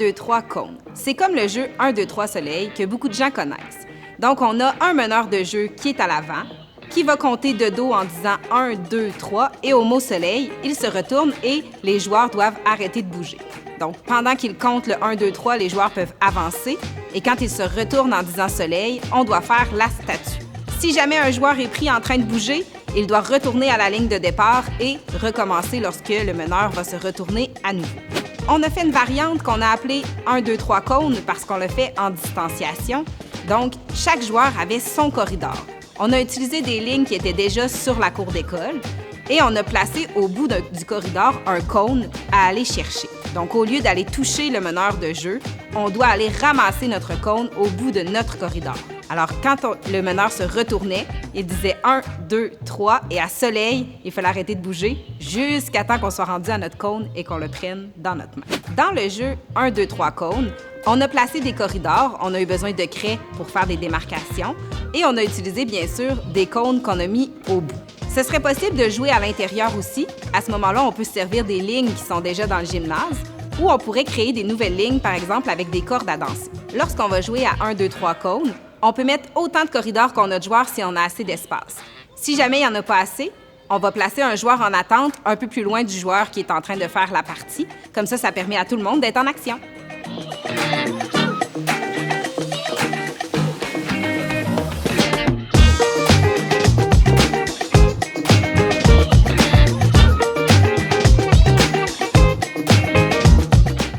2, 3 cône. C'est comme le jeu 1, 2, 3 soleil que beaucoup de gens connaissent. Donc, on a un meneur de jeu qui est à l'avant, qui va compter de dos en disant 1, 2, 3, et au mot soleil, il se retourne et les joueurs doivent arrêter de bouger. Donc, pendant qu'il compte le 1, 2, 3, les joueurs peuvent avancer, et quand il se retourne en disant soleil, on doit faire la statue. Si jamais un joueur est pris en train de bouger, il doit retourner à la ligne de départ et recommencer lorsque le meneur va se retourner à nouveau. On a fait une variante qu'on a appelée 1, 2, 3 cônes parce qu'on l'a fait en distanciation. Donc, chaque joueur avait son corridor. On a utilisé des lignes qui étaient déjà sur la cour d'école et on a placé au bout du corridor un cône à aller chercher. Donc, au lieu d'aller toucher le meneur de jeu, on doit aller ramasser notre cône au bout de notre corridor. Alors, quand le meneur se retournait, il disait 1, 2, 3 et à soleil, il fallait arrêter de bouger jusqu'à temps qu'on soit rendu à notre cône et qu'on le prenne dans notre main. Dans le jeu 1, 2, 3 cônes, on a placé des corridors, on a eu besoin de craies pour faire des démarcations et on a utilisé bien sûr des cônes qu'on a mis au bout. Ce serait possible de jouer à l'intérieur aussi. À ce moment-là, on peut se servir des lignes qui sont déjà dans le gymnase ou on pourrait créer des nouvelles lignes, par exemple avec des cordes à danser. Lorsqu'on va jouer à 1, 2, 3 cônes, on peut mettre autant de corridors qu'on a de joueurs si on a assez d'espace. Si jamais il n'y en a pas assez, on va placer un joueur en attente un peu plus loin du joueur qui est en train de faire la partie. Comme ça permet à tout le monde d'être en action.